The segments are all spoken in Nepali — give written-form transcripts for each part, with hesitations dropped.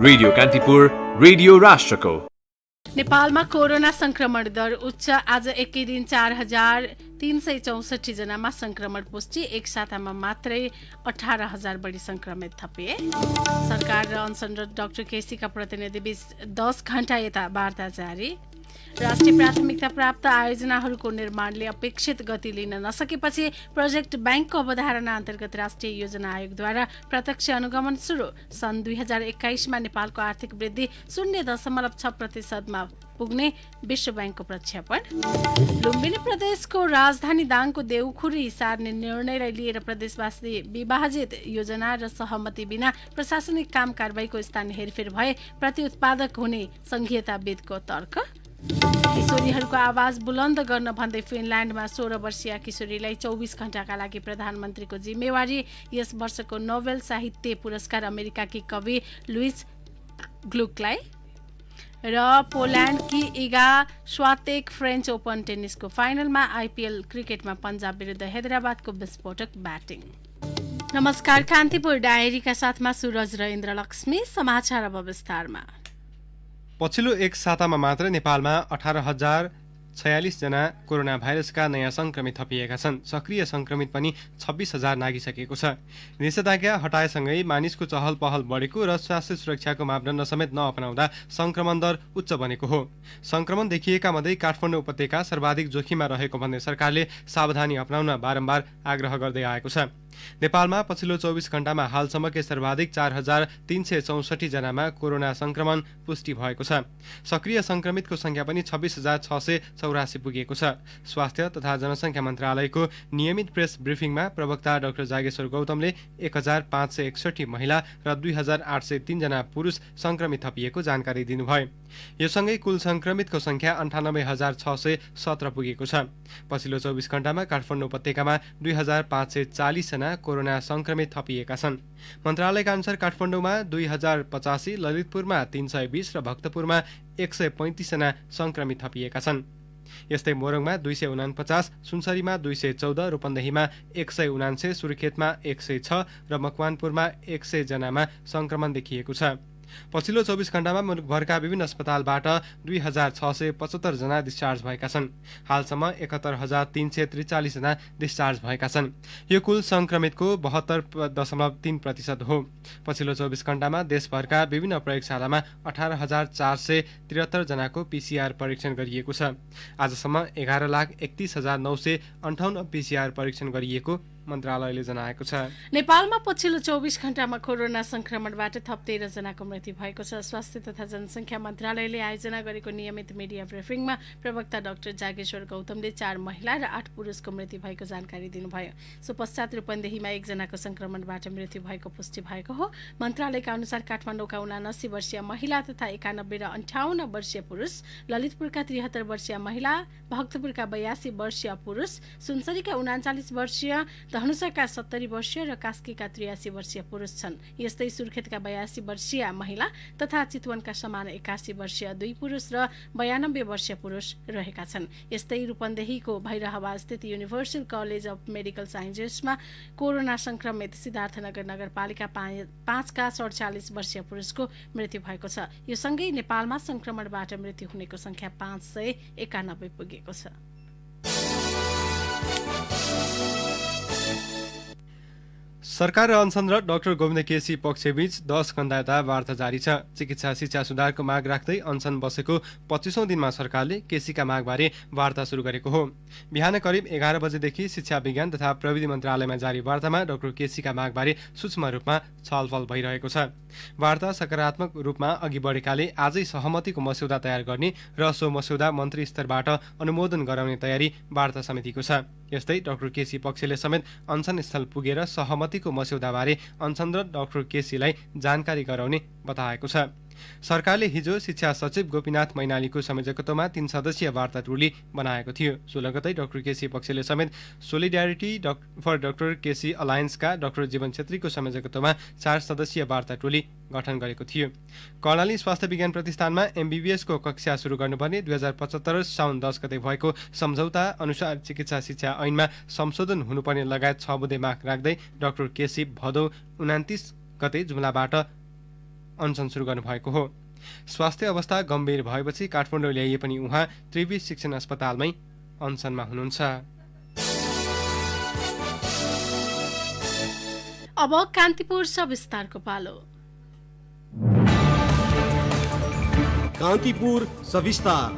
रेडियो कान्तिपुर, रेडियो राष्ट्रको। नेपालमा कोरोना संक्रमण दर उच्च। आज एकै दिन 4,364 जनामा संक्रमण पुष्टि। एक सातामा मात्रै 18,000 बढी संक्रमित थपिए। सरकार र अनसनरत डाक्टर केसीका प्रतिनिधि बीच 10 घण्टा यता वार्ता जारी। राष्ट्रिय प्राथमिकता प्राप्त आयोजनाहरूको निर्माणले अपेक्षित गति लिन नसकेपछि प्रोजेक्ट ब्याङ्कको अवधारणा अन्तर्गत राष्ट्रिय योजना आयोगद्वारा प्रत्यक्ष अनुगमन सुरु। सन् 2021मा नेपालको आर्थिक वृद्धि 0.6%मा पुग्ने विश्व ब्याङ्कको प्रक्षेपण। लुम्बिनी प्रदेशको राजधानी दाङको देउखुरी सार्ने निर्णयलाई लिएर प्रदेशवासी विभाजित। योजना र सहमति बिना प्रशासनिक काम कारबाहीको स्थानीय हेरफेर भए प्रति उत्पादक हुने संघीयताविदको तर्क। किशोरीहरूको आवाज बुलन्द गर्न भन्दै फिनल्यान्डमा 16 वर्षीय किशोरीलाई 24 घण्टाका लागि प्रधानमन्त्रीको जिम्मेवारी। यस वर्षको नोबेल साहित्य पुरस्कार अमेरिकाकी कवि लुइस ग्लुकलाई। र पोल्यान्डकी इगा स्वातेक फ्रेन्च ओपन टेनिसको फाइनलमा। आइपिएल क्रिकेटमा पन्जाब विरुद्ध हैदराबादको विस्फोटक ब्याटिङ। नमस्कार, कान्तिपुर डायरीका साथमा सुरज र इन्द्रलक्ष्मी। समाचार अब विस्तारमा। पछिल्लो एक सातामा मात्र नेपालमा 18,046 जना कोरोना भाइरसका नयाँ संक्रमित थपिएका छन्। सक्रिय संक्रमित पनि 26,000 नागिसकेको छ। निषेधाज्ञा हटाएसँगै मानिसको चहल पहल बढेको र स्वास्थ्य सुरक्षाको मापदण्ड समेत नअपनाउँदा संक्रमण दर उच्च बनेको हो। संक्रमण देखिएका मध्ये काठमाडौँ उपत्यका सर्वाधिक जोखिममा रहेको भन्दै सरकारले सावधानी अपनाउन बारम्बार आग्रह गर्दै आएको छ। नेपालमा पछिल्लो 24 घण्टामा हालसम्मकै सर्वाधिक 4,364 जनामा कोरोना संक्रमण पुष्टि भएको छ। सक्रिय संक्रमितको संख्या पनि 26,684 पुगेको छ। स्वास्थ्य तथा जनसंख्या मन्त्रालयको नियमित प्रेस ब्रिफिङमा प्रवक्ता डाक्टर जागेश्वर गौतमले 1,561 महिला र 2,803 जना पुरुष संक्रमित थपिएको जानकारी दिनुभयो। यो सँगै कुल संक्रमितको संख्या 98,617 पुगेको छ। पछिल्लो 24 घण्टामा काठमाडौँ उपत्यकामा 2,540 जना कोरोना संक्रमित थपिएका छन्। मन्त्रालयका अनुसार काठमाडौँमा 2,085, ललितपुरमा 320 र भक्तपुरमा 135 जना संक्रमित थपिएका छन्। यस्तै मोरङमा 249, सुनसरीमा 214, रूपन्देहीमा 179, सुर्खेतमा 106 र मकवानपुरमा 100 जनामा संक्रमण देखिएको छ। पछिल्लो 24 घण्टामा मुलुकभरका विभिन्न अस्पतालबाट 2,675 जना डिस्चार्ज भएका छन्। हालसम्म 71,343 जना डिस्चार्ज भएका छन्। यो कुल संक्रमितको 72.3% हो। पछिल्लो 24 घण्टामा देशभरका विभिन्न प्रयोगशालामा 18,473 जनाको पीसीआर परीक्षण गरिएको छ। आजसम्म 11,31,958 पीसीआर परीक्षण गरिएको मन्त्रालयले जनाएको छ। नेपालमा पछिल्लो 24 घण्टामा कोरोना संक्रमणबाट थप 13 जनाको मृत्यु भएको छ। स्वास्थ्य तथा जनसंख्या मन्त्रालयले आयोजना गरेको नियमित मिडिया ब्रिफिङमा प्रवक्ता डाक्टर जागेश्वर गौतमले 4 महिला र 8 पुरुषको मृत्यु भएको जानकारी दिनुभयो। सो पश्चात रूपन्देहीमा 1 जनाको संक्रमणबाट मृत्यु भएको पुष्टि भएको हो। मन्त्रालयका अनुसार काठमाडौँका 79 वर्षीय महिला तथा 91 र 58 वर्षीय पुरुष, ललितपुरका 73 वर्षीय महिला, भक्तपुरका 82 वर्षीय पुरुष, सुनसरीका 39 वर्षीय, धनुषाका 70 वर्षीय र कास्कीका 83 वर्षीय पुरुष छन्। यस्तै सुर्खेतका 82 वर्षीय महिला तथा चितवनका समान 81 वर्षीय 2 पुरुष र 92 वर्षीय पुरुष रहेका छन्। यस्तै रूपन्देहीको भैरहवा स्थित युनिभर्सल कलेज अफ मेडिकल साइन्सेसमा कोरोना संक्रमित सिद्धार्थनगर नगरपालिका 5 का 47 वर्षीय पुरुषको मृत्यु भएको छ। यो सँगै नेपालमा संक्रमणबाट मृत्यु हुनेको संख्या 591 पुगेको छ। सरकार र अनसनरत डाक्टर गोविन्द केसी पक्षबीच 10 घण्टा यता वार्ता जारी छ। चिकित्सा शिक्षा सुधारको माग राख्दै अनसन बसेको 25औं दिनमा सरकारले केसीका मागबारे वार्ता सुरु गरेको हो। बिहान करिब 11 बजेदेखि शिक्षा विज्ञान तथा प्रविधि मन्त्रालयमा जारी वार्तामा डाक्टर केसीका मागबारे सूक्ष्म रूपमा छलफल भइरहेको छ। वार्ता सकारात्मक रूपमा अघि बढेकाले आजै सहमतिको मस्यौदा तयार गर्ने र सो मस्यौदा मन्त्री स्तरबाट अनुमोदन गराउने तयारी वार्ता समितिको छ। यस्तै डाक्टर केसी पक्षले समेत अनसन स्थल पुगेर सहमतिको मस्यौदाबारे अनसनरत डाक्टर केसीलाई जानकारी गराउने बताएको छ। सरकारले हिजो शिक्षा सचिव गोपीनाथ मैनालीको संयोजकत्वमा 3 सदस्यीय वार्ता टोली बनाएको थियो। सो लगतै डाक्टर केसी पक्षले समेत सोलिडारिटी फर डाक्टर केसी अलायन्सका डाक्टर जीवन छेत्रीको संयोजकत्वमा 4 सदस्यीय वार्ता टोली गठन गरेको थियो। कर्णाली स्वास्थ्य विज्ञान प्रतिष्ठानमा एमबीबीएसको कक्षा सुरु गर्नुपर्ने 2075 साउन 10 गते भएको सम्झौता अनुसार चिकित्सा शिक्षा ऐनमा संशोधन हुनुपर्ने लगायत 6 बुँदे माग राख्दै डाक्टर केसी भदौ 29 गते जुम्लाबाट अनसन सुरु गर्नुभएको हो। स्वास्थ्य अवस्था गम्भीर भएपछि काठमाडौँ ल्याइए पनि उहाँ त्रिवी शिक्षण अस्पतालमै अनसनमा हुनुहुन्छ। अब कान्तिपुर सबस्टारको पालो। कान्तिपुर सविस्तार।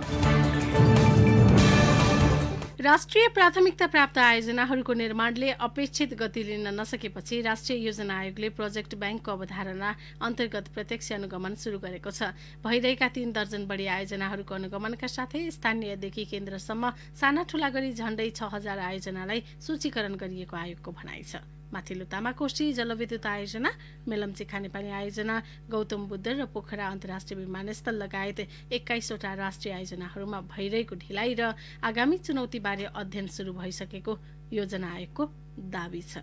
राष्ट्रिय प्राथमिकता प्राप्त आयोजनाहरूको निर्माणले अपेक्षित गति लिन नसकेपछि राष्ट्रिय योजना आयोगले प्रोजेक्ट ब्याङ्कको अवधारणा अन्तर्गत प्रत्यक्ष अनुगमन सुरु गरेको छ। भइरहेका 3 दर्जन बढी आयोजनाहरूको अनुगमनका साथै स्थानीयदेखि केन्द्रसम्म साना ठूला गरी झण्डै 6000 आयोजनालाई सूचीकरण गरिएको आयोगको भनाइ छ। माथिल्लो तामाकोशी जलविद्युत आयोजना, मेलम्ची खानेपानी आयोजना, गौतम बुद्ध र पोखरा अन्तर्राष्ट्रिय विमानस्थल लगायत 21वटा राष्ट्रिय आयोजनाहरूमा भइरहेको ढिलाइ र आगामी चुनौतीबारे अध्ययन सुरु भइसकेको योजना आयोगको दाबी छ।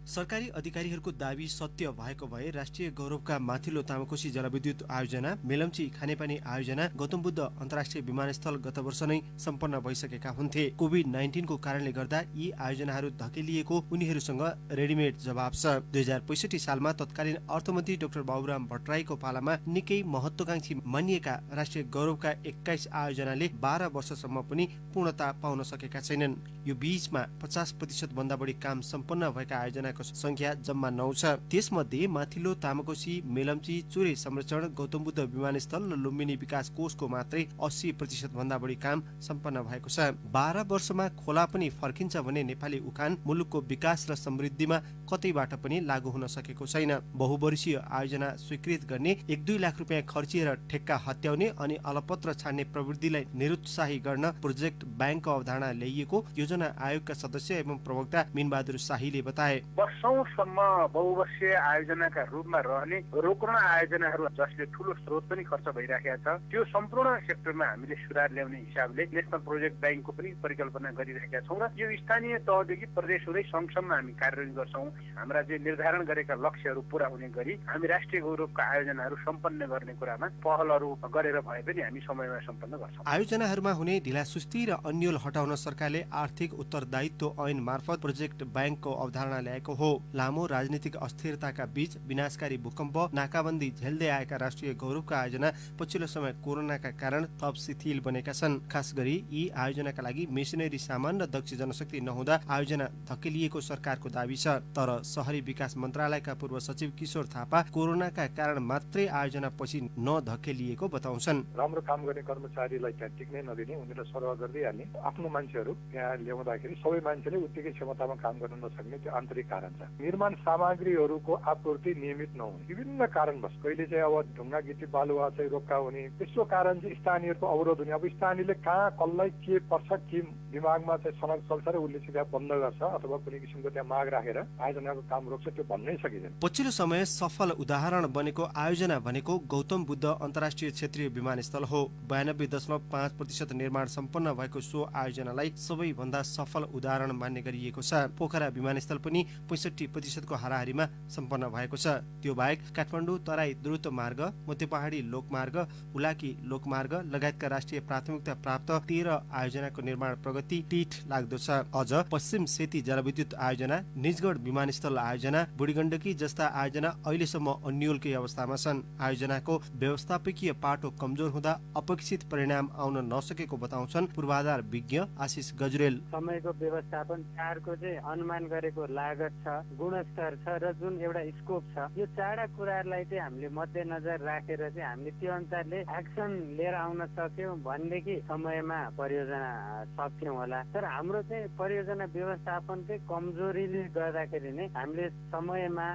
सरकारी अधिकारीहरूको दाबी सत्य भएको भए राष्ट्रिय गौरवका माथिल्लो तामाकोशी जलविद्युत आयोजना, मेलम्ची खानेपानी आयोजना, गौतम बुद्ध अन्तर्राष्ट्रिय विमानस्थल गत वर्ष नै सम्पन्न भइसकेका हुन्थे। कोभिड-19 को कारणले गर्दा यी आयोजनाहरू धकेलिएको उनीहरूसँग रेडिमेड जवाब छ। 2065 सालमा तत्कालीन अर्थमन्त्री डाक्टर बाबुराम भट्टराईको पालामा निकै महत्वाकांक्षी मानिएका राष्ट्रिय गौरवका 21 आयोजनाले 12 वर्षसम्म पनि पूर्णता पाउन सकेका छैनन्। यो बीचमा 50% भन्दा बढी काम सम्पन्न भएका आयोजना संख्या जम्मा 9 छ। त्यसमध्ये माथिल्लो तामाकोशी, मेलम्ची, चुरे संरक्षण, गौतम बुद्ध विमानस्थल र लुम्बिनी विकास कोषको मात्रै 80% भन्दा बढी काम सम्पन्न भएको छ। 12 वर्षमा खोला पनि फर्किन्छ भने नेपाली उखान मुलुकको विकास र समृद्धिमा कतैबाट पनि लागू हुन सकेको छैन। बहुवर्षीय आयोजना स्वीकृत गर्ने 1-2 लाख रुपियाँ खर्चिएर ठेक्का हत्याउने अनि अलपत्र छाड्ने प्रवृत्तिलाई निरुत्साही गर्न प्रोजेक्ट ब्याङ्कको अवधारणा ल्याइएको योजना आयोगका सदस्य एवं प्रवक्ता मीनबहादुर शाहीले बताए। वर्षौंसम्म बहुवर्षीय आयोजनाका रूपमा रहने रोक्न आयोजनाहरू जसले ठूलो स्रोत पनि खर्च भइराखेका छ, त्यो सम्पूर्ण सेक्टरमा हामीले सुधार ल्याउने हिसाबले नेशनल प्रोजेक्ट ब्याङ्कको पनि परिकल्पना गरिरहेका छौँ र यो स्थानीय तहदेखि प्रदेश हुँदै सङ्घसम्म हामी कार्यान्वयन गर्छौँ। हाम्रा जे निर्धारण गरेका लक्ष्यहरू पूरा हुने गरी हामी राष्ट्रिय गौरवका आयोजनाहरू सम्पन्न गर्ने कुरामा पहलहरू गरेर भए पनि हामी समयमा सम्पन्न गर्छौँ। आयोजनाहरूमा हुने ढिलासुस्ती र अन्यल हटाउन सरकारले आर्थिक उत्तरदायित्व ऐन मार्फत प्रोजेक्ट ब्याङ्कको अवधारणा ल्याएको हो। लामो राजनीतिक अस्थिरताका बीच विनाशकारी भूकम्प, नाकाबन्दी झेल्दै आएका राष्ट्रिय गौरवका आयोजना पछिल्लो समय कोरोनाका कारण थप शिथिल बनेका छन्। खास गरी यी आयोजनाका लागि मेसिनरी सामान र दक्ष जनशक्ति नहुँदा आयोजना धकेलिएको सरकारको दाबी छ। तर शहरी विकास मन्त्रालयका पूर्व सचिव किशोर थापा कोरोनाका कारण मात्रै आयोजना पछि नधकेलिएको बताउँछन्। राम्रो काम गर्ने कर्मचारीलाई त्यहाँ टिक्नै नदिने, उनीहरूलाई सर्व गर्दै हाल्ने, आफ्नो मान्छेहरू त्यहाँ ल्याउँदाखेरि सबै मान्छेले उत्तिकै क्षमतामा काम गर्न नसक्ने त्यो आन्तरिक कारण छ। निर्माण सामग्रीहरूको आपूर्ति नियमित नहुने विभिन्न कारणवश, कहिले चाहिँ अब ढुङ्गा गिटी बालुवा चाहिँ रोक्का हुने, त्यसको कारण चाहिँ स्थानीयहरूको अवरोध हुने। अब स्थानीयले कहाँ कसलाई के पर्छ के दिमागमा चाहिँ सनक चल्छ र उसले चाहिँ त्यहाँ बन्द गर्छ अथवा कुनै किसिमको त्यहाँ माग राखेर आयोजनाको काम रोक्छ, त्यो भन्नै सकिँदैन। पछिल्लो समय सफल उदाहरण बनेको आयोजना भनेको गौतम बुद्ध अन्तर्राष्ट्रिय क्षेत्रीय विमानस्थल हो। 92.5% निर्माण सम्पन्न भएको सो आयोजनालाई सबैभन्दा सफल उदाहरण मान्ने गरिएको छ। पोखरा विमानस्थल पनि 65% को हाराहारीमा सम्पन्न भएको छ। त्यो बाहेक काठमाडौँ तराई द्रुत मार्ग, मध्यपहाडी लोकमार्ग, उलाकी लोकमार्ग लगायतका राष्ट्रिय प्राथमिकता प्राप्त 13 आयोजनाको निर्माण प्रगति टिठ लाग्दो छ। अझ पश्चिम सेती जलविद्युत आयोजना, निजगढ विमानस्थल आयोजना, बुढीगण्डकी जस्ता आयोजना अहिलेसम्म अन्यलकै अवस्थामा छन्। आयोजनाको व्यवस्थापकीय पाटो कमजोर हुँदा अपेक्षित परिणाम आउन नसकेको बताउँछन् पूर्वाधार विज्ञ आशिष गजुरेल। समयको व्यवस्थापन, चाडको चाहिँ अनुमान गरेको लागत छ, गुणस्तर छ र जुन एउटा स्कोप छ, यो चारवटा कुराहरूलाई चाहिँ हामीले मध्यनजर राखेर चाहिँ हामीले त्यो अनुसारले एक्सन लिएर आउन सक्यौँ भनेदेखि समयमा परियोजना सक्यौँ होला। तर हाम्रो चाहिँ परियोजना व्यवस्थापनकै कमजोरीले गर्दाखेरि नै हामीले समयमा,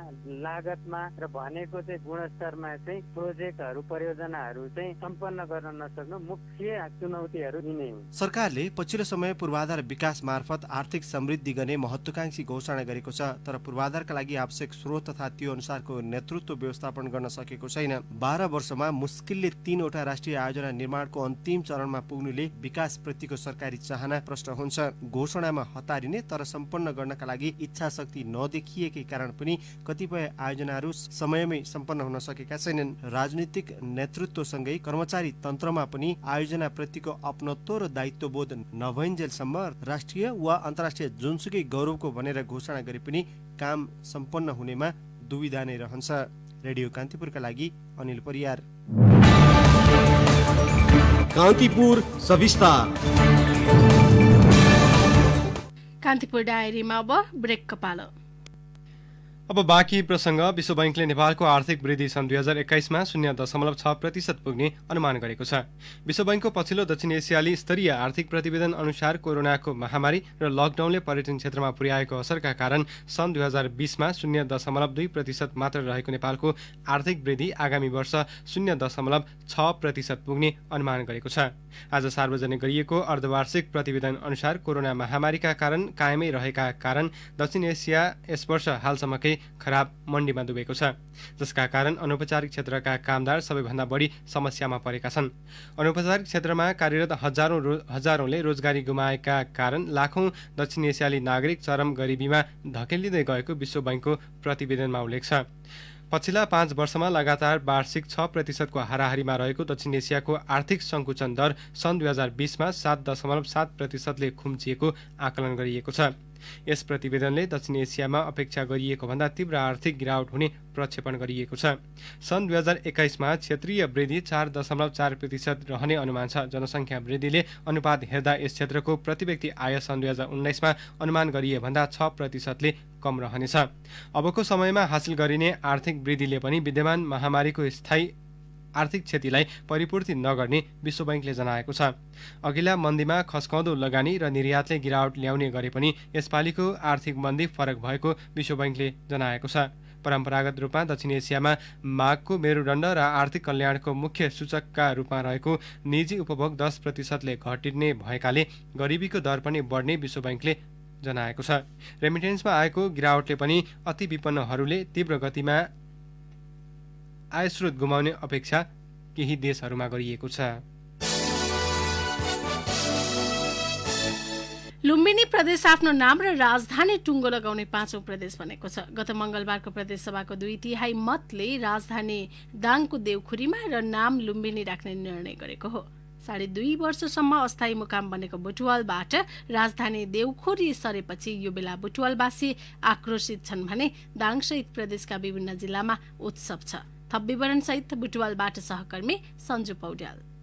लागतमा र भनेको चाहिँ गुणस्तरमा चाहिँ प्रोजेक्टहरू, परियोजनाहरू चाहिँ सम्पन्न गर्न नसक्नु मुख्य चुनौतीहरू यिनै हुन्। सरकारले पछिल्लो समय पूर्वाधार विकास मार्फत आर्थिक समृद्धि गर्ने महत्वाकांक्षी घोषणा गरेको छ। तर पूर्वाधारका लागि आवश्यक स्रोत तथा त्यो अनुसारको नेतृत्व व्यवस्थापन गर्न सकेको छैन। 12 वर्षमा मुस्किलले 3वटा राष्ट्रिय आयोजना निर्माणको अन्तिम चरणमा पुग्नुले विकास प्रतिको सरकारी चाहना प्रश्न हुन्छ। घोषणामा हतारिने तर सम्पन्न गर्नका लागि इच्छा शक्ति नदेखिएकै कारण पनि कतिपय आयोजनाहरू समयमै सम्पन्न हुन सकेका छैनन्। राजनीतिक नेतृत्वसँगै कर्मचारी तन्त्रमा पनि आयोजना प्रतिको अपनत्व र दायित्वबोध नभइन्जेलसम्म राष्ट्रिय वा अन्तर्राष्ट्रिय जुनसुकै गौरवको भनेर घोषणा गरे पनि काम सम्पन्न हुनेमा दुविधा नै रहन्छ। रेडियो कान्तिपुरका लागि अनिल परियार। कान्तिपुर सविस्तार। कान्तिपुर डायरीमा अब ब्रेकको पालो। अब बाँकी प्रसङ्ग। विश्व बैंकले नेपालको आर्थिक वृद्धि सन् 2021मा 0.6% पुग्ने अनुमान गरेको छ। विश्व बैंकको पछिल्लो दक्षिण एसियाली स्तरीय आर्थिक प्रतिवेदन अनुसार कोरोनाको महामारी र लकडाउनले पर्यटन क्षेत्रमा पुर्याएको असरका कारण सन् 2020मा 0.2% मात्र रहेको नेपालको आर्थिक वृद्धि आगामी वर्ष 0.6% पुग्ने अनुमान गरेको छ। आज सार्वजनिक गरिएको अर्धवार्षिक प्रतिवेदन अनुसार कोरोना महामारीका कारण कायमै रहेका कारण दक्षिण एसिया यस वर्ष हालसम्मकै खराब मण्डीमा डुबेको छ, जसका कारण अनौपचारिक क्षेत्रका कामदार सबैभन्दा बढी समस्यामा परेका छन्। अनौपचारिक क्षेत्रमा कार्यरत हजारौंले रोजगारी गुमाएका कारण लाखौं दक्षिण एसियाली नागरिक चरम गरिबीमा धकेलिँदै गएको विश्व बैंकको प्रतिवेदनमा उल्लेख छ। पछिल्ला 5 वर्षमा लगातार वार्षिक 6% को हाराहारीमा रहेको दक्षिण एसियाको आर्थिक सङ्कुचन दर सन् 2020मा 7.7%ले खुम्चिएको आकलन गरिएको छ। यस प्रतिवेदनले दक्षिण एसियामा अपेक्षा गरिएको भन्दा तीव्र आर्थिक गिरावट हुने प्रक्षेपण गरिएको छ। सन् 2021मा क्षेत्रीय वृद्धि 4.4% रहने अनुमान छ। जनसङ्ख्या वृद्धिले अनुपात हेर्दा यस क्षेत्रको प्रति व्यक्ति आय सन् 2019मा अनुमान गरिए भन्दा 6%ले कम रहनेछ। अबको समयमा हासिल गरिने आर्थिक वृद्धिले पनि विद्यमान महामारीको स्थायी आर्थिक क्षतिलाई परिपूर्ति नगर्ने विश्व बैंकले जनाएको छ। अघिल्ला मन्दीमा खस्काउँदो लगानी र निर्यातले गिरावट ल्याउने गरे पनि यसपालिको आर्थिक मन्दी फरक भएको विश्व बैंकले जनाएको छ। परम्परागत रूपमा दक्षिण एसियामा मागको मेरुदण्ड र आर्थिक कल्याणको मुख्य सूचकका रूपमा रहेको निजी उपभोग 10%ले घटिने भएकाले गरिबीको दर पनि बढ्ने विश्व बैंकले जनाएको छ। रेमिटेन्समा आएको गिरावटले पनि अति विपन्नहरूले तीव्र गतिमा आय स्रोत गुमाउने अपेक्षा केही देशहरूमा गरिएको छ। लुम्बिनी प्रदेश आफ्नो नाम र राजधानी टुङ्गो लगाउने 5औं प्रदेश बनेको छ। गत मंगलबारको प्रदेश सभाको 2/3 मतले राजधानी दाङको देउखुरीमा र नाम लुम्बिनी राख्ने निर्णय गरेको हो। 2.5 वर्षसम्म अस्थायी मुकाम बनेको बुटवलबाट राजधानी देउखुरी सरेपछि यो बेला बुटवलवासी आक्रोशित छन् भने दाङसहित प्रदेशका विभिन्न जिल्लामा उत्सव छ। थप विवरण सहित बुटवलबाट सहकर्मी सञ्जु पौड्याल।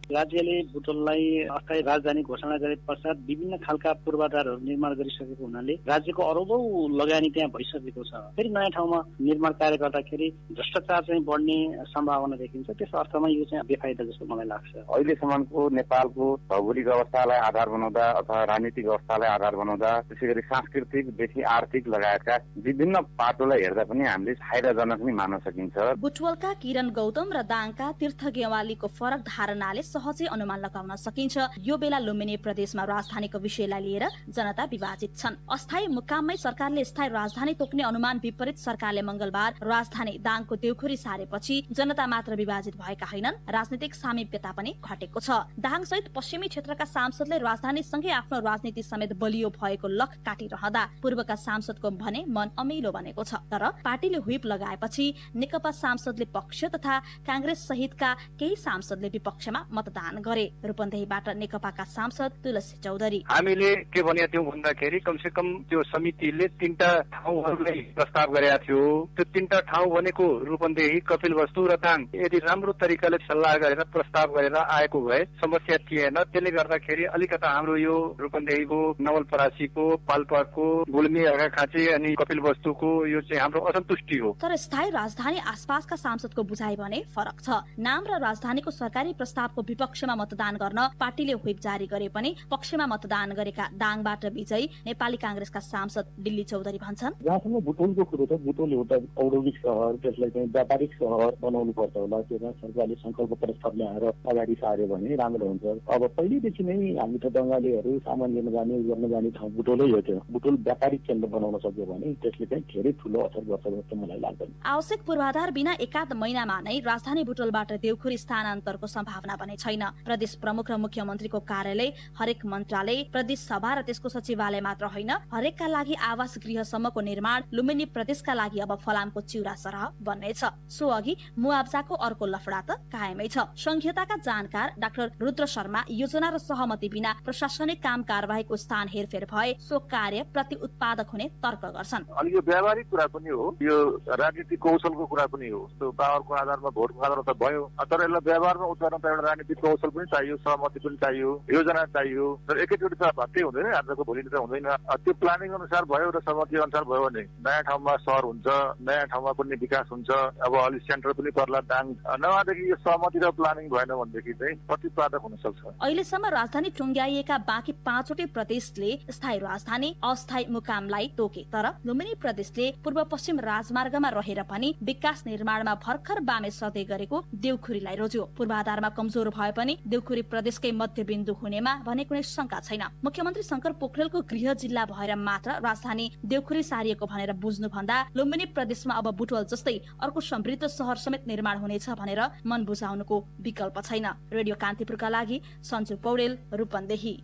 राज्यले बुटवललाई अस्थायी राजधानी घोषणा गरे पश्चात विभिन्न खालका पूर्वाधारहरू निर्माण गरिसकेको हुनाले राज्यको अरबौं लगानी त्यहाँ भइसकेको छ। फेरि नयाँ ठाउँमा निर्माण कार्य गर्दाखेरि भ्रष्टाचार चाहिँ बढ्ने सम्भावना देखिन्छ। त्यस अर्थमा यो चाहिँ बेफाइदा जस्तो मलाई लाग्छ। अहिलेसम्मको नेपालको भौगोलिक अवस्थालाई आधार बनाउँदा अथवा राजनीतिक अवस्थालाई आधार बनाउँदा त्यसै गरी सांस्कृतिकदेखि आर्थिक लगायतका विभिन्न पाटोलाई हेर्दा पनि हामीले फाइदाजनक नै मान्न सकिन्छ। बुटवलका किरण गौतम र दाङका तीर्थ गेवालीको फरक धारणाले सहजै अनुमान लगाउन सकिन्छ। यो बेला लुम्बिनी प्रदेशमा राजधानीको विषयलाई लिएर जनता विभाजित छन्। अस्थायी मुकाममै सरकारले स्थायी राजधानी तोक्ने अनुमान विपरीत सरकारले मंगलबार राजधानी दाङको देउखुरी सारेपछि जनता मात्र विभाजित भएका होइनन्, राजनीतिक सामिप्यता पनि घटेको छ। दाङ सहित पश्चिमी क्षेत्रका सांसदले राजधानी सँगै आफ्नो राजनीति समेत बलियो भएको लख काटिरहँदा पूर्वका सांसदको भने मन अमिलो बनेको छ। तर पार्टीले व्हिप लगाएपछि नेकपा सांसदले पक्ष तथा कांग्रेस सहितका केही सांसदले विपक्षमा मतदान गरे। रूपन्देहीबाट नेकपाका सांसद तुलसी चौधरी, हामीले के भने त्यो भन्दाखेरि कमसे कम त्यो समितिले 3टा ठाउँहरूलाई प्रस्ताव गरेका थियो। त्यो 3टा ठाउँ भनेको रूपन्देही, कपिलवस्तु र दाङ। यदि राम्रो तरिकाले सल्लाह गरेर प्रस्ताव गरेर आएको भए समस्या थिएन। त्यसले गर्दाखेरि अलिकता हाम्रो यो रूपन्देहीको, नवलपरासीको, पाल्पाको, गुल्मी, अर्घाखाँची अनि कपिलवस्तुको यो चाहिँ हाम्रो असन्तुष्टि हो। तर स्थायी राजधानी आसपासका सांसदको बुझाइ भने फरक छ। नाम र राजधानीको सरकारी प्रस्तावको विपक्षमा मतदान गर्न पार्टीले व्हिप जारी गरे पनि पक्षमा मतदान गरेका दाङबाट विजयी नेपाली कांग्रेसका सांसद दिल्ली चौधरी भन्छन्, जहाँसम्म बुटवलको कुरो छ, बुटवल एउटा औद्योगिक सहर, त्यसलाई चाहिँ व्यापारिक सहर बनाउनु पर्छ होला। त्यसमा सरकारले संकल्प प्रस्ताव ल्याएर अगाडि सार्यो भने राम्रो हुन्छ। अब पहिलेदेखि नै हामी त बङ्गालीहरू सामान लिन जाने गर्न जाने ठाउँ बुटवलै हो। त्यो बुटवल व्यापारिक केन्द्र बनाउन सक्यो भने त्यसले चाहिँ धेरै ठुलो असर गर्छ जस्तो मलाई लाग्दैन। आवश्यक पूर्वाधार बिना एकाध महिनामा नै राजधानी बुटवलबाट देउखुरी स्थानान्तरको सम्भावना बनेछ। छैन। प्रदेश प्रमुख र मुख्यमन्त्रीको कार्यालय, हरेक मन्त्रालय, प्रदेश सभा र त्यसको सचिवालय मात्र होइन, हरेकका लागि आवास गृहसम्मको निर्माण लुम्बिनी प्रदेशका लागि अब फलामको चिउरा सरह बन्नेछ। सो अघि मुआब्जाको अर्को लफडा त कायमै छ। संघीयताका जानकार डाक्टर रुद्र शर्मा योजना र सहमति बिना प्रशासनिक काम कारबाहीको स्थान हेरफेर भए सो कार्य प्रति उत्पादक हुने तर्क गर्छन्। अनि यो व्यावहारिक कुरा पनि हो, यो राजनीतिक कौशलको कुरा पनि हो। त्यो पावरको आधारमा भोटको आधारमा त भयो, तर यसलाई व्यवहारमा उतार्न त एउटा राजनीतिक कौशल पनि चाहियो, सहमति पनि चाहियो, योजना चाहियो। तर एकैचोटि त भत्तै हुँदैन, आजको भोलि त हुँदैन। त्यो प्लानिङ अनुसार भयो र सहमति अनुसार भयो भने नयाँ ठाउँमा सहर हुन्छ, नयाँ ठाउँमा पनि विकास हुन्छ। अब अलि सेन्टर पनि पर्ला दाङ, नभएदेखि यो सहमति र प्लानिङ भएन भनेदेखि चाहिँ प्रतिपादक हुन सक्छ। अहिलेसम्म राजधानी टुङ्ग्याइएका बाँकी 5वटै प्रदेशले स्थायी राजधानी, अस्थायी मुकामलाई तोके, तर लुम्बिनी प्रदेशले पूर्व पश्चिम राजमार्गमा रहेर पनि विकास निर्माणमा भर्खर बामे सर्दै गरेको देउखुरीलाई रोज्यो। पूर्वाधारमा कमजोर भए पनि देउखुरी प्रदेशकै मध्यबिन्दु हुनेमा भने कुनै शंका छैन। मुख्यमन्त्री शंकर पोखरेलको गृह जिल्ला भएर मात्र राजधानी देउखुरी सारिएको भनेर बुझ्नुभन्दा लुम्बिनी प्रदेशमा अब बुटवल जस्तै अर्को समृद्ध सहर समेत निर्माण हुनेछ भनेर मन बुझाउनुको विकल्प छैन। रेडियो कान्तिपुरका लागि सञ्जु पौडेल, रूपन्देही।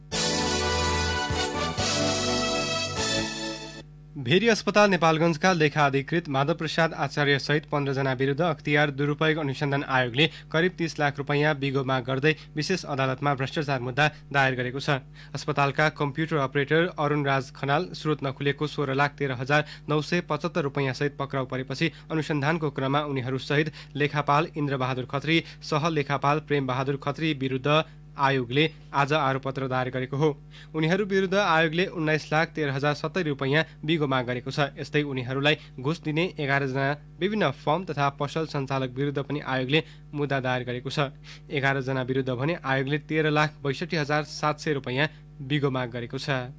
भेरी अस्पताल नेपालगञ्जका लेखा अधिकृत माधव प्रसाद आचार्य सहित 15 जना विरुद्ध अख्तियार दुरुपयोग अनुसन्धान आयोगले करिब 30 लाख रुपैयाँ बिगोमा गर्दै विशेष अदालतमा भ्रष्टाचार मुद्दा दायर गरेको छ। अस्पतालका कम्प्युटर अपरेटर अरुण राज खनाल स्रोत नखुलेको 16,13,975 रुपैयाँ सहित पक्राउ परेपछि अनुसन्धानको क्रममा उनीहरू सहित लेखापाल इन्द्रबहादुर खत्री, सहलेखापाल प्रेम बहादुर खत्री विरुद्ध आयोगले आज आरोपपत्र दायर गरेको हो। उनीहरू विरुद्ध आयोगले 19,13,070 रुपैयाँ बिगोमा गरेको छ। यस्तै उनीहरूलाई घुस दिने 11 जना विभिन्न फर्म तथा पसल सञ्चालक विरुद्ध पनि आयोगले मुद्दा दायर गरेको छ। 11 जना विरुद्ध भने आयोगले 13,62,700 रुपैयाँ बिगोमा गरेको छ।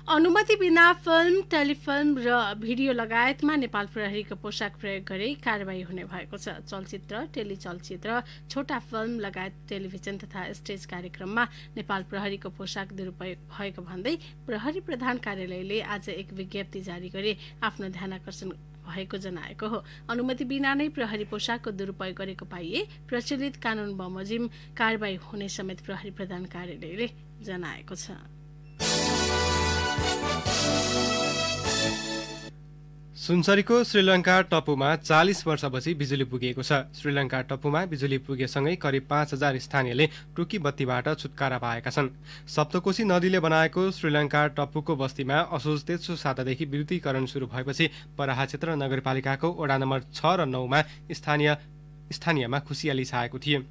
अनुमति बिना फिल्म, टेलिफिल्म र भिडियो लगायतमा नेपाल प्रहरीको पोशाक प्रयोग गरी कारबाही हुने भएको छ। चलचित्र, टेलिचलचित्र, छोटा फिल्म लगायत टेलिभिजन तथा स्टेज कार्यक्रममा नेपाल प्रहरीको पोशाक दुरुपयोग भएको भन्दै प्रहरी प्रधान कार्यालयले आज एक विज्ञप्ति जारी गरी आफ्नो ध्यानाकर्षण भएको जनाएको हो। अनुमति बिना नै प्रहरी पोशाकको दुरुपयोग गरेको पाइए प्रचलित कानून बमोजिम कारबाही हुने समेत प्रहरी प्रधान कार्यालयले जनाएको छ। सुनसरीको श्रीलङ्का टपुमा 40 वर्षपछि बिजुली पुगेको छ। श्रीलङ्का टपुमा बिजुली पुगेसँगै करिब 5,000 स्थानीयले टुकी बत्तीबाट छुटकारा पाएका छन्। सप्तकोशी नदीले बनाएको श्रीलङ्का टपुको बस्तीमा असोज तेस्रो सातादेखि विद्युतीकरण सुरु भएपछि बराहा क्षेत्र नगरपालिकाको वडा नम्बर 6 र 9 मा स्थानीयमा खुसियाली छाएको थियो।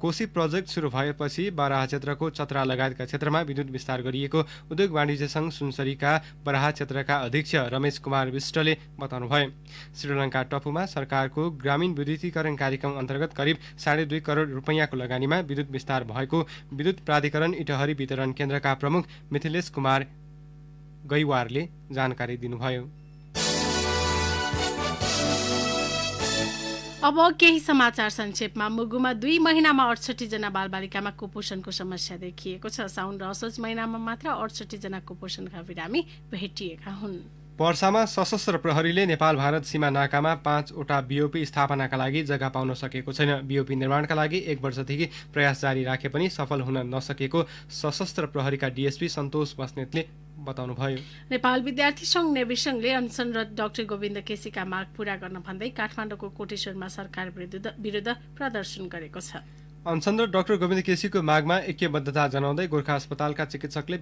कोशी प्रोजेक्ट सुरु भएपछि बराहा क्षेत्रको चतरा लगायतका क्षेत्रमा विद्युत विस्तार गरिएको उद्योग वाणिज्य संघ सुनसरीका बराहा क्षेत्रका अध्यक्ष रमेश कुमार विष्टले बताउनुभयो। श्रीलङ्का टपुमा सरकारको ग्रामीण विद्युतीकरण कार्यक्रम अन्तर्गत करिब 2.5 करोड रुपैयाँको लगानीमा विद्युत विस्तार भएको विद्युत प्राधिकरण इटहरी वितरण केन्द्रका प्रमुख मिथिलेश कुमार गैवारले जानकारी दिनुभयो। अब केही समाचार संक्षेपमा। मुगुमा 2 महिनामा 68 जना बालबालिकामा कुपोषणको समस्या देखिएको छ। साउन र असोज महिनामा मात्र 68 जना कुपोषणका बिरामी भेटिएका हुन्। पर्सामा सशस्त्र प्रहरीले नेपाल भारत सीमा नाकामा 5वटा बीओपी स्थापनाका लागि जग्गा पाउन सकेको छैन। बीओपी निर्माणका लागि 1 वर्षदेखि प्रयास जारी राखे पनि सफल हुन नसकेको सशस्त्र प्रहरीका डीएसपी सन्तोष बस्नेतले बताउनुभयो। नेपाल विद्यार्थी संघ नेविसंघले अनसनरत डाक्टर गोविन्द केसीका माग पूरा गर्न भन्दै काठमाडौँको कोटेश्वरमा सरकार विरुद्ध प्रदर्शन गरेको छ। अनसनरत डाक्टर गोविन्द केसीको मागमा ऐक्यबद्धता जनाउँदै गोर्खा अस्पतालका चिकित्सकले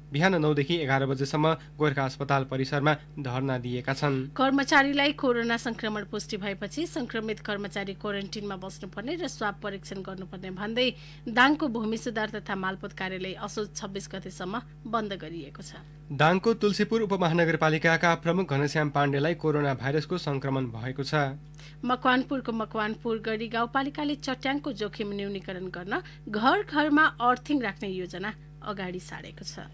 बिहान 9 देखि 11 बजेसम्म गोर्खा अस्पताल परिसरमा धरना दिएका छन्। कर्मचारीलाई कोरोना संक्रमण पुष्टि भएपछि संक्रमित कर्मचारी क्वारेन्टिनमा बस्नुपर्ने र स्वाब परीक्षण गर्नुपर्ने भन्दै दाङको भूमि सुधार तथा मालपोत कार्यालय असोज 26 गतेसम्म बन्द गरिएको छ। दाङको तुलसीपुर उपमहानगरपालिकाका प्रमुख घनश्याम पाण्डेलाई कोरोना भाइरसको संक्रमण भएको छ। मकवानपुरको मकवानपुर गढी गाउँपालिकाले चट्याङको जोखिम न्यूनीकरण गर्न घर घरमा अर्थिङ राख्ने योजना अगाडि सारेको छ।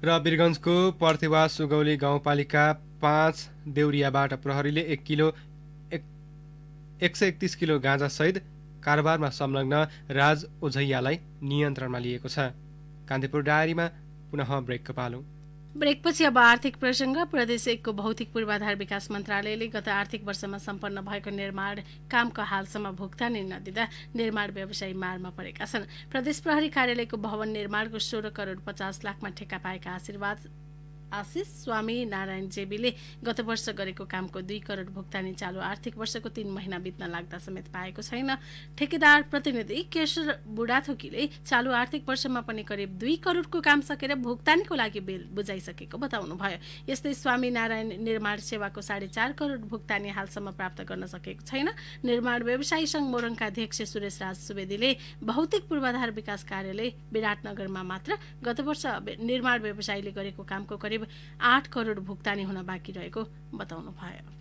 र वीरगञ्जको पर्थेवा सुगौली गाउँपालिका 5 देउरियाबाट प्रहरीले 131 किलो गाँजा सहित कारोबारमा संलग्न राज ओझैयालाई नियन्त्रणमा लिएको छ। कान्तिपुर डायरीमा पुनः ब्रेकको पालो। ब्रेकपछि अब आर्थिक प्रसङ्ग। प्रदेश 1 को भौतिक पूर्वाधार विकास मन्त्रालयले गत आर्थिक वर्षमा सम्पन्न भएको निर्माण कामको हालसम्म भुक्तानी नदिँदा निर्माण व्यवसायी मारमा परेका छन्। प्रदेश प्रहरी कार्यालयको भवन निर्माणको 16 करोड 50 लाखमा ठेक्का पाएका आशिष स्वामी नारायण जेबीले गत वर्ष गरेको कामको 2 करोड भुक्तानी चालु आर्थिक वर्षको 3 महिना बित्न लाग्दा समेत पाएको छैन। ठेकेदार प्रतिनिधि केशर बुढाथोकीले चालु आर्थिक वर्षमा पनि करिब 2 करोडको काम सकेर भुक्तानीको लागि बिल बुझाइसकेको बताउनुभयो। यस्तै स्वामी नारायण निर्माण सेवाको 4.5 करोड भुक्तानी हालसम्म प्राप्त गर्न सकेको छैन। निर्माण व्यवसायी संघ मोरङका अध्यक्ष सुरेश राज सुवेदीले भौतिक पूर्वाधार विकास कार्यालय विराटनगरमा मात्र गत वर्ष निर्माण व्यवसायीले गरेको कामको करिब 8 करोड भुक्तानी हुन बाँकी रहेको बताउनु भयो।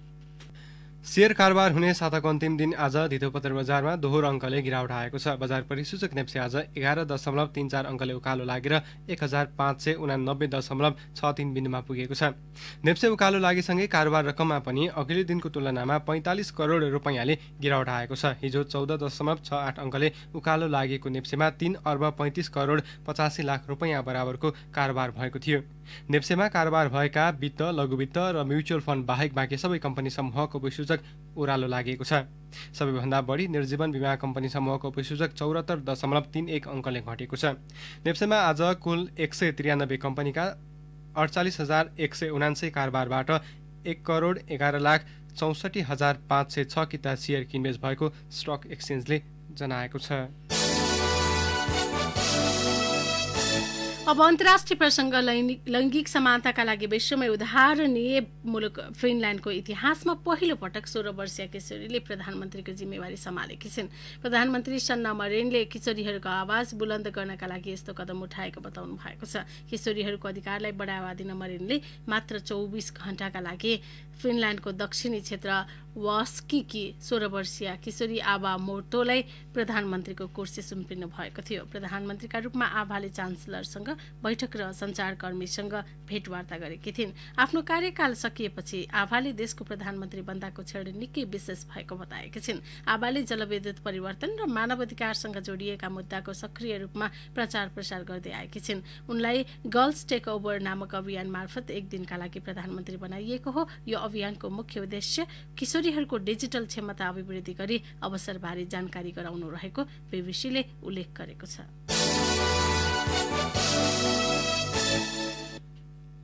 शेयर कारोबार हुने साताको अन्तिम दिन आज धितोपत्र बजारमा दोहोरो अङ्कले गिरावट आएको छ। बजार परिसूचक नेप्से आज 11.34 अङ्कले उकालो लागेर 1589.63 बिन्दुमा पुगेको छ। नेप्से उकालो लागेसँगै कारोबार रकममा पनि अघिल्लो दिनको तुलनामा 45 करोड रुपैयाँले गिरावट आएको छ। हिजो 14.68 अङ्कले उकालो लागेको नेप्सेमा 3 अर्ब 35 करोड 85 लाख रुपैयाँ बराबरको कारोबार भएको थियो। नेप्सेमा कारोबार भएका वित्त, लघुवित्त र म्युचुअल फन्ड बाहेक बाँकी सबै कम्पनी समूहको उपसूचक ओह्रालो लागेको छ। सबैभन्दा बढी निर्जीवन बीमा कम्पनी समूहको उपसूचक 74.31 अङ्कले घटेको छ। नेप्सेमा आज कुल 193 कम्पनीका 48,179 कारोबारबाट 1 करोड 11 लाख 64,506 किता सेयर किनबेच भएको स्टक एक्सचेन्जले जनाएको छ। अब अन्तर्राष्ट्रिय प्रसङ्ग। लैङ्गिक समानताका लागि विश्वमै उदाहरणीय मुलुक फिनल्यान्डको इतिहासमा पहिलो पटक 16 वर्षीय किशोरीले प्रधानमन्त्रीको जिम्मेवारी सम्हालेकी छिन्। प्रधानमन्त्री सन्ना मरेनले किशोरीहरूको आवाज बुलन्द गर्नका लागि यस्तो कदम उठाएको बताउनु भएको छ। किशोरीहरूको अधिकारलाई बढावा दिन मरेनले मात्र 24 घण्टाका लागि फिनल्यान्डको दक्षिणी क्षेत्र वास्कीकी 16 वर्षीय किशोरी आभा मोर्तोलाई प्रधानमन्त्रीको कुर्सी सुम्पिनु भएको थियो। प्रधानमन्त्रीका रूपमा आभाले चान्सलरसँग बैठक र सञ्चारकर्मीसँग भेटवार्ता गरेकी थिइन्। आफ्नो कार्यकाल सकिएपछि आभाले देशको प्रधानमन्त्री बन्दाको क्षण निकै विशेष भएको बताएकी छिन्। आभाले जलविद्युत परिवर्तन र मानवाधिकारसँग जोडिएका मुद्दाको सक्रिय रूपमा प्रचार प्रसार गर्दै आएकी छिन्। उनलाई गर्ल्स टेक ओभर नामक अभियान मार्फत 1 दिनका लागि प्रधानमन्त्री बनाइएको हो। यो अभियानको मुख्य उद्देश्य किशोरीहरूको डिजिटल क्षमता अभिवृद्धि गरी अवसरबारे जानकारी गराउनु रहेको बीबीसीले उल्लेख गरेको छ।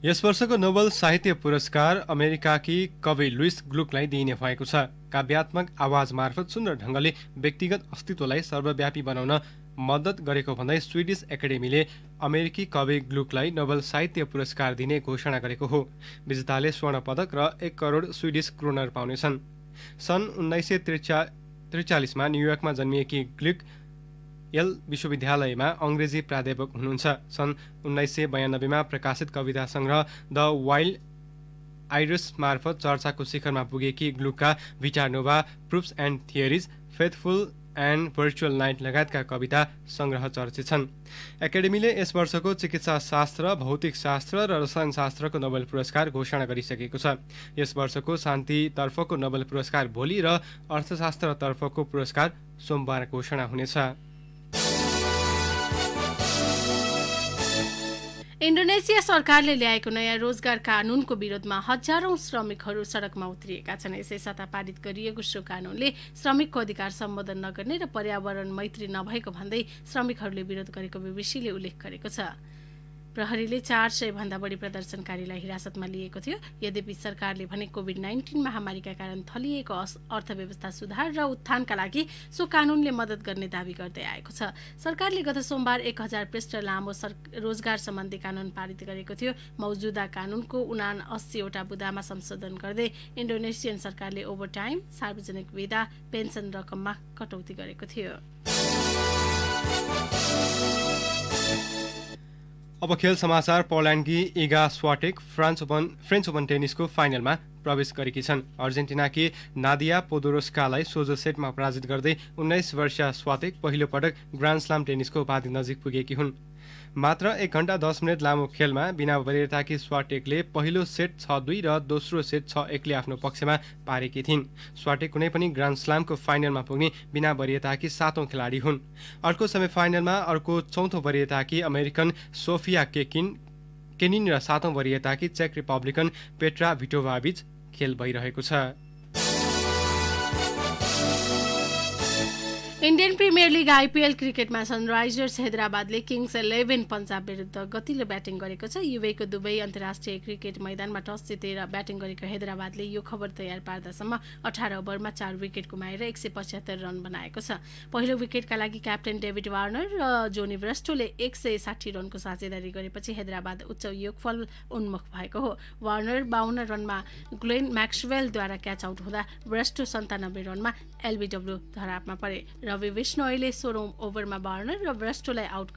यस वर्षको नोबेल साहित्य पुरस्कार अमेरिकाकी कवि लुइस ग्लुकलाई दिइने भएको छ। काव्यात्मक आवाज मार्फत सुन्दर ढङ्गले व्यक्तिगत अस्तित्वलाई सर्वव्यापी बनाउन मद्दत गरेको भन्दै स्विडिस एकाडेमीले अमेरिकी कवि ग्लुकलाई नोबेल साहित्य पुरस्कार दिने घोषणा गरेको हो। विजेताले स्वर्ण पदक र 1 करोड स्विडिस क्रोनर पाउनेछन्। सन् 1943 मा न्युयोर्कमा जन्मिएकी ग्लुक यल विश्वविद्यालयमा अङ्ग्रेजी प्राध्यापक हुनुहुन्छ। सन् 1992 मा प्रकाशित कविता सङ्ग्रह द वाइल्ड आइरिस मार्फत चर्चाको शिखरमा पुगेकी ग्लुकका Vita Nova, proofs and theories, faithful and virtual night लगायतका कविता सङ्ग्रह चर्चित छन्। एकाडेमीले यस वर्षको चिकित्सा शास्त्र, भौतिक शास्त्र र रसायनशास्त्रको नोबेल पुरस्कार घोषणा गरिसकेको छ। यस वर्षको शान्तितर्फको नोबेल पुरस्कार भोलि र अर्थशास्त्रतर्फको पुरस्कार सोमबार घोषणा हुनेछ। इन्डोनेसिया सरकारले ल्याएको नयाँ रोजगार कानूनको विरोधमा हजारौं श्रमिकहरू सडकमा उत्रिएका छन्। यसै साता पारित गरिएको सो कानूनले श्रमिकको अधिकार सम्बोधन नगर्ने र पर्यावरण मैत्री नभएको भन्दै श्रमिकहरूले विरोध गरेको बीबीसीले उल्लेख गरेको छ। प्रहरीले 400 भन्दा बढी प्रदर्शनकारीलाई हिरासतमा लिएको थियो। यद्यपि सरकारले भने कोभिड-19 महामारीका कारण थलिएको अर्थव्यवस्था सुधार र उत्थानका लागि सो कानूनले मद्दत गर्ने दावी गर्दै आएको छ। सरकारले गत सोमबार 1000 पृष्ठ लामो रोजगार सम्बन्धी कानून पारित गरेको थियो। मौजुदा कानूनको 79 वटा बुदामा संशोधन गर्दै इन्डोनेसियन सरकारले ओभरटाइम, सार्वजनिक विदा, पेन्सन रकममा कटौती गरेको थियो। अब खेल समाचार। पोल्यान्डकी इगा स्वाटेक फ्रेन्च ओपन टेनिसको फाइनलमा प्रवेश गरेकी छन्। अर्जेन्टिनाकी नादिया पोदोरोस्कालाई सोझो सेटमा पराजित गर्दै 19 वर्षीय स्वाटेक पहिलो पटक ग्रान्ड स्लाम टेनिसको उपाधि नजिक पुगेकी हुन्। मात्र 1 घण्टा 10 मिनट लामो खेलमा बिना वरियताकी स्वाटेकले पहिलो सेट 6-2 र दोस्रो सेट 6-1 ले आफ्नो पक्षमा पारेकी थिइन्। स्वाटेक कुनै पनि ग्रान्ड स्लामको फाइनलमा पुग्ने बिना वरियताकी 7औं खेलाडी हुन्। अर्को सेमिफाइनलमा अर्को चौथो वरियताकी अमेरिकन सोफिया केनिन र 7औं वरियताकी चेक रिपब्लिकन पेट्रा भिटोभा बीच खेल भइरहेको छ। इन्डियन प्रिमियर लिग आइपिएल क्रिकेटमा सनराइजर्स हैदराबादले किङ्स 11 पन्जाब विरुद्ध गतिलो ब्याटिङ गरेको छ। युवेको दुबई अन्तर्राष्ट्रिय क्रिकेट मैदानमा टस जितेर ब्याटिङ गरेको हैदराबादले यो खबर तयार पार्दासम्म 18 ओभरमा 4 विकेट गुमाएर 175 रन बनाएको छ। पहिलो विकेटका लागि क्याप्टेन डेभिड वार्नर र जोनी ब्रेस्टोले 160 रनको साझेदारी गरेपछि हैदराबाद उच्च योगफल उन्मुख भएको हो। वार्नर 52 रनमा ग्लेन म्याक्सवेलद्वारा क्याच आउट हुँदा ब्रेस्टो 97 रनमा एलबिडब्ल्यू धरापमा परे। रवि विष्णोईले 16औं ओभरमा वार्नर र ब्रेस्टोलाई आउट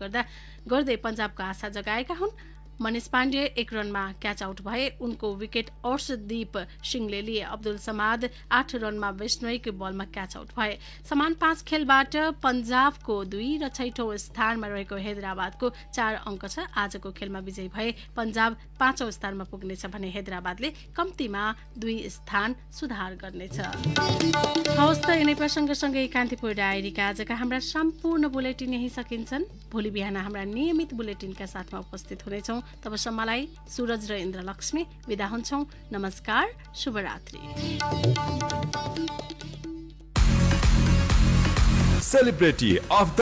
गर्दै पन्जाबका आशा जगाएका हुन्। मनिष पाण्डे 1 रनमा क्याच आउट भए। उनको विकेट अर्शदीप सिंहले लिए। अब्दुल समाद 8 रनमा विष्णोईको बलमा क्याच आउट भए। समान 5 खेलबाट पन्जाबको 2 र 6औं स्थानमा रहेको हैदराबादको 4 अङ्क छ। आजको खेलमा विजयी भए पन्जाब 5औं स्थानमा पुग्नेछ भने हैदराबादले कम्तीमा 2 स्थान सुधार गर्नेछ। हवस् त यिनै प्रसङ्गसँगै कान्तिपुर डायरीका आजका हाम्रा सम्पूर्ण बुलेटिन यही सकिन्छन्। भोलि बिहान हाम्रा नियमित बुलेटिनका साथमा उपस्थित हुनेछौँ। तबसम्मलाई सूरज र इन्द्रलक्ष्मी विदा हुन्छौँ। नमस्कार, शुभरात्रि। Celebrity of the